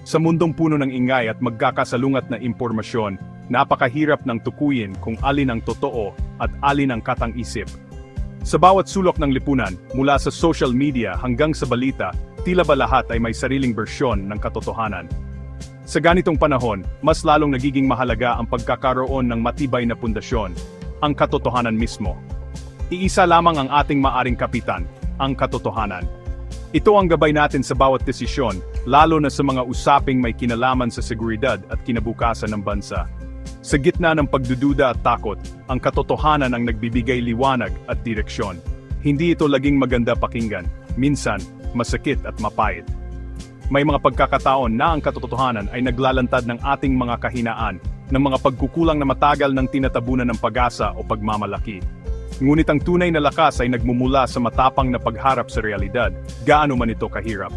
Sa mundong puno ng ingay at magkakasalungat na impormasyon, napakahirap ng tukuyin kung alin ang totoo at alin ang katang-isip. Sa bawat sulok ng lipunan, mula sa social media hanggang sa balita, tila ba lahat ay may sariling bersyon ng katotohanan. Sa ganitong panahon, mas lalong nagiging mahalaga ang pagkakaroon ng matibay na pundasyon, ang katotohanan mismo. Iisa lamang ang ating maaring kapitan, ang katotohanan. Ito ang gabay natin sa bawat desisyon, lalo na sa mga usaping may kinalaman sa seguridad at kinabukasan ng bansa. Sa gitna ng pagdududa at takot, ang katotohanan ang nagbibigay liwanag at direksyon. Hindi ito laging maganda pakinggan, minsan, masakit at mapait. May mga pagkakataon na ang katotohanan ay naglalantad ng ating mga kahinaan, ng mga pagkukulang na matagal ng tinatabunan ng pag-asa o pagmamalaki. Ngunit ang tunay na lakas ay nagmumula sa matapang na pagharap sa realidad, gaano man ito kahirap.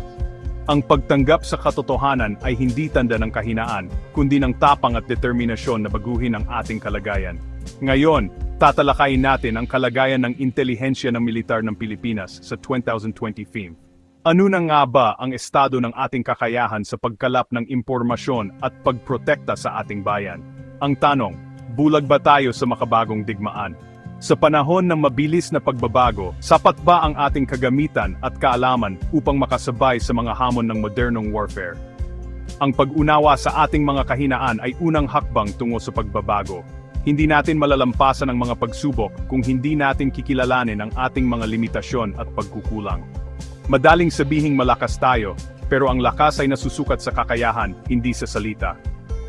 Ang pagtanggap sa katotohanan ay hindi tanda ng kahinaan, kundi ng tapang at determinasyon na baguhin ang ating kalagayan. Ngayon, tatalakayin natin ang kalagayan ng intelihensya ng militar ng Pilipinas sa 2020 theme. Ano na nga ba ang estado ng ating kakayahan sa pagkalap ng impormasyon at pagprotekta sa ating bayan? Ang tanong, bulag ba tayo sa makabagong digmaan? Sa panahon ng mabilis na pagbabago, sapat ba ang ating kagamitan at kaalaman upang makasabay sa mga hamon ng modernong warfare? Ang pag-unawa sa ating mga kahinaan ay unang hakbang tungo sa pagbabago. Hindi natin malalampasan ang mga pagsubok kung hindi natin kikilalanin ang ating mga limitasyon at pagkukulang. Madaling sabihing malakas tayo, pero ang lakas ay nasusukat sa kakayahan, hindi sa salita.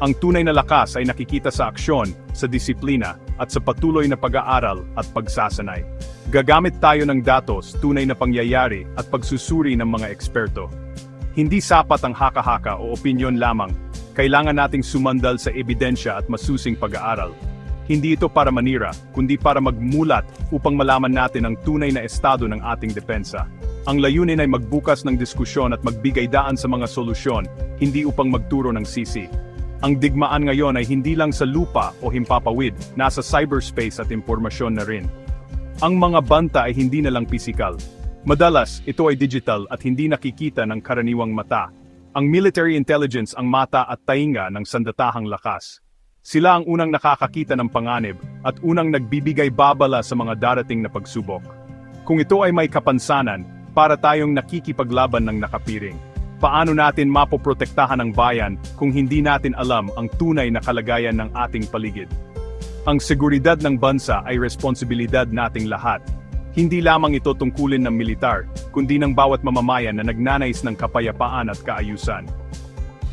Ang tunay na lakas ay nakikita sa aksyon, sa disiplina, at sa patuloy na pag-aaral at pagsasanay. Gagamit tayo ng datos, tunay na pangyayari, at pagsusuri ng mga eksperto. Hindi sapat ang haka-haka o opinyon lamang, kailangan nating sumandal sa ebidensya at masusing pag-aaral. Hindi ito para manira, kundi para magmulat upang malaman natin ang tunay na estado ng ating depensa. Ang layunin ay magbukas ng diskusyon at magbigay daan sa mga solusyon, hindi upang magturo ng sisi. Ang digmaan ngayon ay hindi lang sa lupa o himpapawid, nasa cyberspace at impormasyon na rin. Ang mga banta ay hindi na lang pisikal. Madalas, ito ay digital at hindi nakikita ng karaniwang mata. Ang military intelligence ang mata at tainga ng sandatahang lakas. Sila ang unang nakakakita ng panganib at unang nagbibigay babala sa mga darating na pagsubok. Kung ito ay may kapansanan, para tayong nakikipaglaban ng nakapiring. Paano natin mapoprotektahan ang bayan kung hindi natin alam ang tunay na kalagayan ng ating paligid? Ang seguridad ng bansa ay responsibilidad nating lahat. Hindi lamang ito tungkulin ng militar, kundi ng bawat mamamayan na nagnanais ng kapayapaan at kaayusan.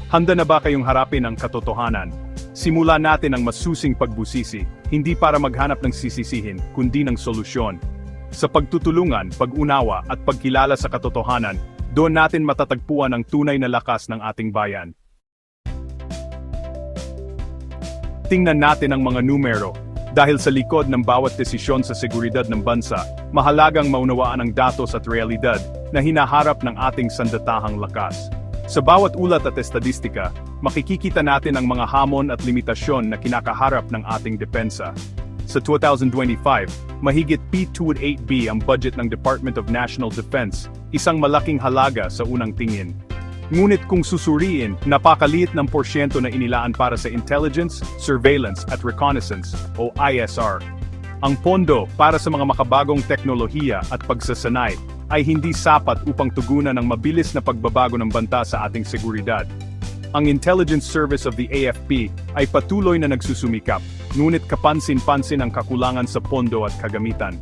Handa na ba kayong harapin ang katotohanan? Simulan natin ang masusing pagbusisi, hindi para maghanap ng sisisihin, kundi ng solusyon. Sa pagtutulungan, pag-unawa at pagkilala sa katotohanan, doon natin matatagpuan ang tunay na lakas ng ating bayan. Tingnan natin ang mga numero. Dahil sa likod ng bawat desisyon sa seguridad ng bansa, mahalagang maunawaan ang datos at realidad na hinaharap ng ating sandatahang lakas. Sa bawat ulat at estadistika, makikikita natin ang mga hamon at limitasyon na kinakaharap ng ating depensa. Sa 2025, mahigit P28B ang budget ng Department of National Defense, isang malaking halaga sa unang tingin. Ngunit kung susuriin, napakaliit ng porsyento na inilaan para sa intelligence, surveillance at reconnaissance o ISR. Ang pondo para sa mga makabagong teknolohiya at pagsasanay ay hindi sapat upang tugunan ang mabilis na pagbabago ng banta sa ating seguridad. Ang Intelligence Service of the AFP ay patuloy na nagsusumikap, ngunit kapansin-pansin ang kakulangan sa pondo at kagamitan.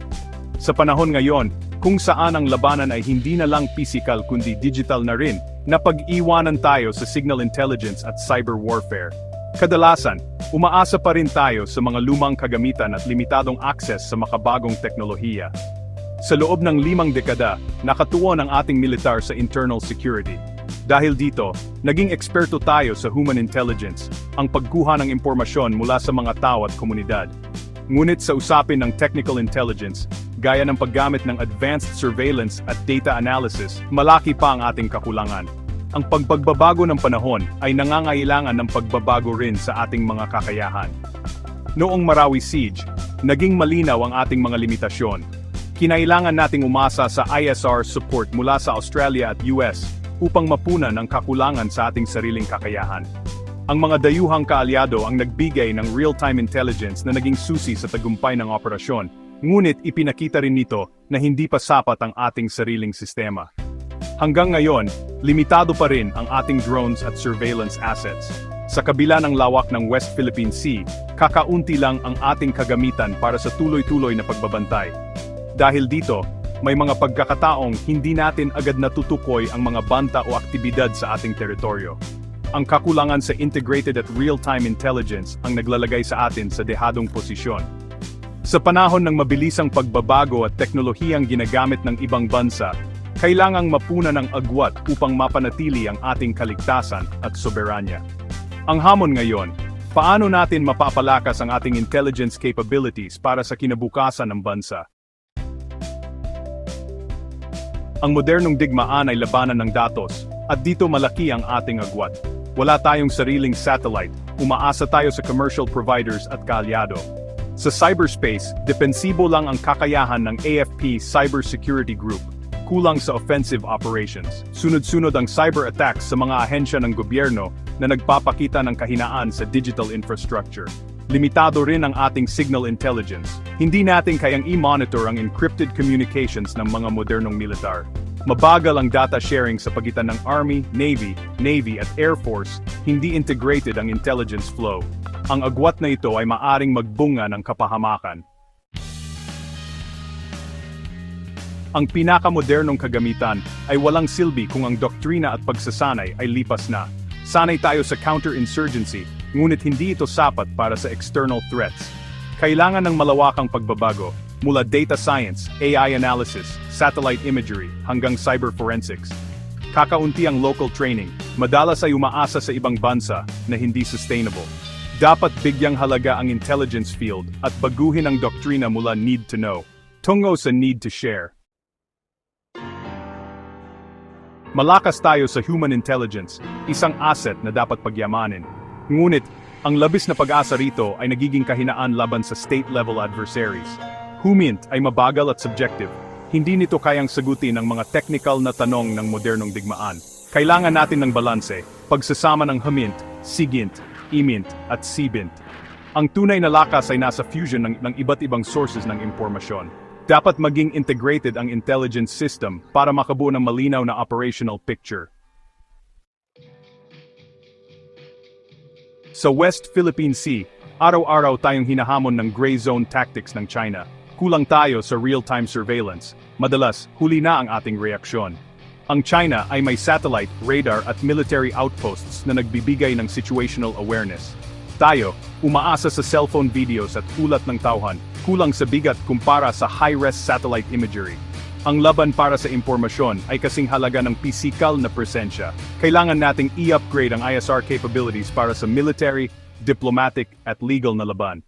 Sa panahon ngayon, kung saan ang labanan ay hindi na lang physical kundi digital na rin, napag-iwanan tayo sa signal intelligence at cyber warfare. Kadalasan, umaasa pa rin tayo sa mga lumang kagamitan at limitadong access sa makabagong teknolohiya. Sa loob ng 5 dekada, nakatuon ang ating militar sa internal security. Dahil dito, naging eksperto tayo sa human intelligence, ang pagkuha ng impormasyon mula sa mga tao at komunidad. Ngunit sa usapin ng technical intelligence, gaya ng paggamit ng advanced surveillance at data analysis, malaki pa ang ating kakulangan. Ang pagbabago ng panahon ay nangangailangan ng pagbabago rin sa ating mga kakayahan. Noong Marawi Siege, naging malinaw ang ating mga limitasyon. Kinailangan nating umasa sa ISR support mula sa Australia at US, upang mapunan ang kakulangan sa ating sariling kakayahan. Ang mga dayuhang kaalyado ang nagbigay ng real-time intelligence na naging susi sa tagumpay ng operasyon, ngunit ipinakita rin nito na hindi pa sapat ang ating sariling sistema. Hanggang ngayon, limitado pa rin ang ating drones at surveillance assets. Sa kabila ng lawak ng West Philippine Sea, kakaunti lang ang ating kagamitan para sa tuloy-tuloy na pagbabantay. Dahil dito, may mga pagkakataong hindi natin agad natutukoy ang mga banta o aktibidad sa ating teritoryo. Ang kakulangan sa integrated at real-time intelligence ang naglalagay sa atin sa dehadong posisyon. Sa panahon ng mabilisang pagbabago at teknolohiyang ginagamit ng ibang bansa, kailangang mapuna ng agwat upang mapanatili ang ating kaligtasan at soberanya. Ang hamon ngayon, paano natin mapapalakas ang ating intelligence capabilities para sa kinabukasan ng bansa? Ang modernong digmaan ay labanan ng datos, at dito malaki ang ating agwat. Wala tayong sariling satellite, umaasa tayo sa commercial providers at kaalyado. Sa cyberspace, depensibo lang ang kakayahan ng AFP Cybersecurity Group, kulang sa offensive operations. Sunod-sunod ang cyber attacks sa mga ahensya ng gobyerno na nagpapakita ng kahinaan sa digital infrastructure. Limitado rin ang ating signal intelligence. Hindi natin kayang i-monitor ang encrypted communications ng mga modernong militar. Mabagal ang data sharing sa pagitan ng Army, Navy at Air Force, hindi integrated ang intelligence flow. Ang agwat na ito ay maaring magbunga ng kapahamakan. Ang pinakamodernong kagamitan ay walang silbi kung ang doktrina at pagsasanay ay lipas na. Sanay tayo sa counterinsurgency, ngunit hindi ito sapat para sa external threats. Kailangan ng malawakang pagbabago, mula data science, AI analysis, satellite imagery, hanggang cyber forensics. Kakaunti ang local training, madalas ay umaasa sa ibang bansa na hindi sustainable. Dapat bigyang halaga ang intelligence field at baguhin ang doktrina mula need to know, tungo sa need to share. Malakas tayo sa human intelligence, isang asset na dapat pagyamanin. Ngunit, ang labis na pag-asa rito ay nagiging kahinaan laban sa state-level adversaries. HUMINT ay mabagal at subjective. Hindi nito kayang sagutin ang mga technical na tanong ng modernong digmaan. Kailangan natin ng balanse, pagsasama ng HUMINT, SIGINT, IMINT at CBINT. Ang tunay na lakas ay nasa fusion ng iba't ibang sources ng impormasyon. Dapat maging integrated ang intelligence system para makabuo ng malinaw na operational picture. Sa West Philippine Sea, araw-araw tayong hinahamon ng gray zone tactics ng China. Kulang tayo sa real-time surveillance. Madalas, huli na ang ating reaksyon. Ang China ay may satellite, radar at military outposts na nagbibigay ng situational awareness. Tayo, umaasa sa cellphone videos at ulat ng tauhan, kulang sa bigat kumpara sa high-res satellite imagery. Ang laban para sa impormasyon ay kasing halaga ng pisikal na presensya. Kailangan nating i-upgrade ang ISR capabilities para sa military, diplomatic at legal na laban.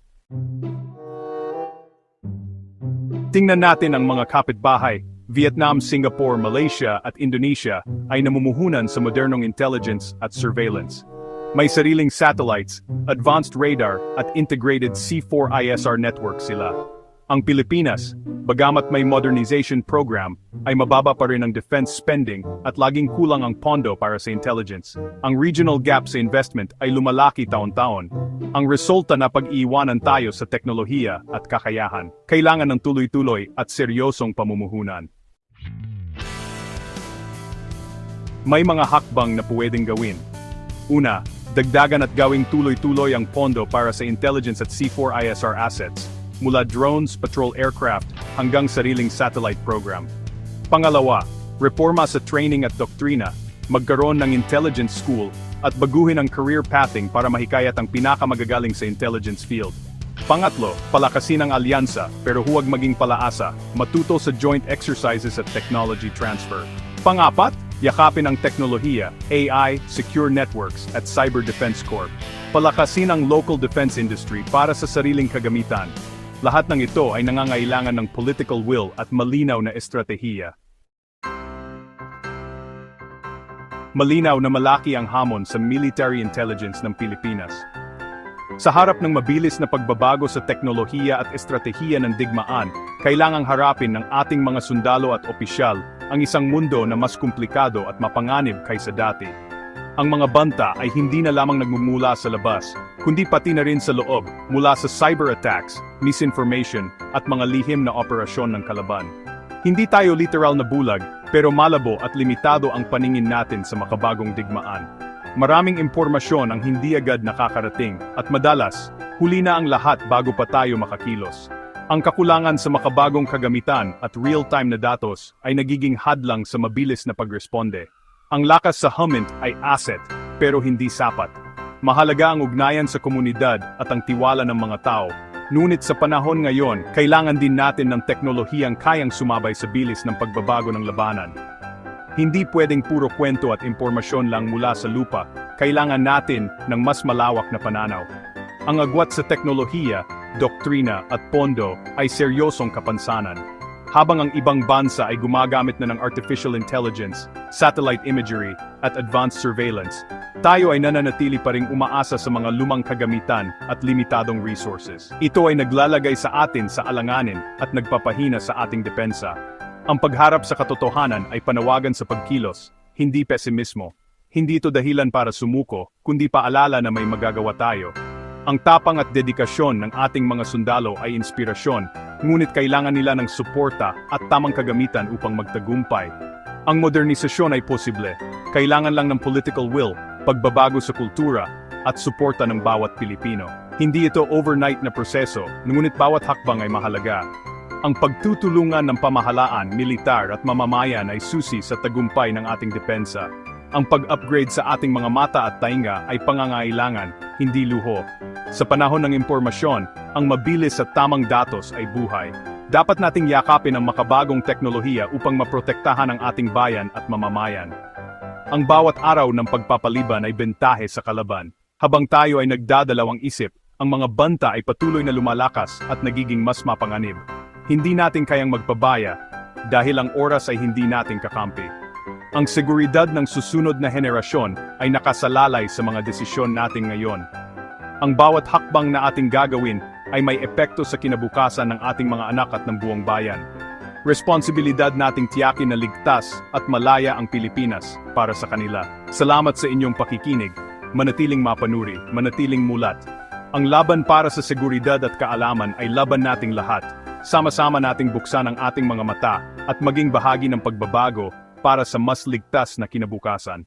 Tingnan natin ang mga kapitbahay, Vietnam, Singapore, Malaysia at Indonesia ay namumuhunan sa modernong intelligence at surveillance. May sariling satellites, advanced radar at integrated C4 ISR network sila. Ang Pilipinas, bagamat may modernization program, ay mababa pa rin ang defense spending at laging kulang ang pondo para sa intelligence. Ang regional gap sa investment ay lumalaki taon-taon. Ang resulta na pag-iiwanan tayo sa teknolohiya at kakayahan. Kailangan ng tuloy-tuloy at seryosong pamumuhunan. May mga hakbang na pwedeng gawin. Una, dagdagan at gawing tuloy-tuloy ang pondo para sa intelligence at C4 ISR assets, mula drones, patrol aircraft, hanggang sariling satellite program. Pangalawa, reforma sa training at doktrina, magkaroon ng intelligence school, at baguhin ang career pathing para mahikayat ang pinakamagagaling sa intelligence field. Pangatlo, palakasin ang alyansa, pero huwag maging palaasa, matuto sa joint exercises at technology transfer. Pangapat, yakapin ang teknolohiya, AI, secure networks, at cyber defense corp. Palakasin ang local defense industry para sa sariling kagamitan. Lahat ng ito ay nangangailangan ng political will at malinaw na estratehiya. Malinaw na malaki ang hamon sa military intelligence ng Pilipinas. Sa harap ng mabilis na pagbabago sa teknolohiya at estratehiya ng digmaan, kailangang harapin ng ating mga sundalo at opisyal ang isang mundo na mas komplikado at mapanganib kaysa dati. Ang mga banta ay hindi na lamang nagmumula sa labas, kundi pati na rin sa loob, mula sa cyber attacks, misinformation, at mga lihim na operasyon ng kalaban. Hindi tayo literal na bulag, pero malabo at limitado ang paningin natin sa makabagong digmaan. Maraming impormasyon ang hindi agad nakakarating, at madalas, huli na ang lahat bago pa tayo makakilos. Ang kakulangan sa makabagong kagamitan at real-time na datos ay nagiging hadlang sa mabilis na pagresponde. Ang lakas sa HUMINT ay asset, pero hindi sapat. Mahalaga ang ugnayan sa komunidad at ang tiwala ng mga tao. Ngunit sa panahon ngayon, kailangan din natin ng teknolohiyang kayang sumabay sa bilis ng pagbabago ng labanan. Hindi pwedeng puro kwento at impormasyon lang mula sa lupa, kailangan natin ng mas malawak na pananaw. Ang agwat sa teknolohiya, doktrina at pondo ay seryosong kapansanan. Habang ang ibang bansa ay gumagamit na ng artificial intelligence, satellite imagery, at advanced surveillance, tayo ay nananatili pa ring umaasa sa mga lumang kagamitan at limitadong resources. Ito ay naglalagay sa atin sa alanganin at nagpapahina sa ating depensa. Ang pagharap sa katotohanan ay panawagan sa pagkilos, hindi pesimismo. Hindi ito dahilan para sumuko, kundi paalala na may magagawa tayo. Ang tapang at dedikasyon ng ating mga sundalo ay inspirasyon, ngunit kailangan nila ng suporta at tamang kagamitan upang magtagumpay. Ang modernisasyon ay posible, kailangan lang ng political will, pagbabago sa kultura, at suporta ng bawat Pilipino. Hindi ito overnight na proseso, ngunit bawat hakbang ay mahalaga. Ang pagtutulungan ng pamahalaan, militar at mamamayan ay susi sa tagumpay ng ating depensa. Ang pag-upgrade sa ating mga mata at tainga ay pangangailangan, hindi luho. Sa panahon ng impormasyon, ang mabilis at tamang datos ay buhay. Dapat nating yakapin ang makabagong teknolohiya upang maprotektahan ang ating bayan at mamamayan. Ang bawat araw ng pagpapaliban ay bentahe sa kalaban. Habang tayo ay nagdadalawang isip, ang mga banta ay patuloy na lumalakas at nagiging mas mapanganib. Hindi natin kayang magpabaya, dahil ang oras ay hindi natin kakampi. Ang seguridad ng susunod na henerasyon ay nakasalalay sa mga desisyon natin ngayon. Ang bawat hakbang na ating gagawin ay may epekto sa kinabukasan ng ating mga anak at ng buong bayan. Responsibilidad nating tiyakin na ligtas at malaya ang Pilipinas para sa kanila. Salamat sa inyong pakikinig, manatiling mapanuri, manatiling mulat. Ang laban para sa seguridad at kaalaman ay laban nating lahat. Sama-sama nating buksan ang ating mga mata at maging bahagi ng pagbabago para sa mas ligtas na kinabukasan.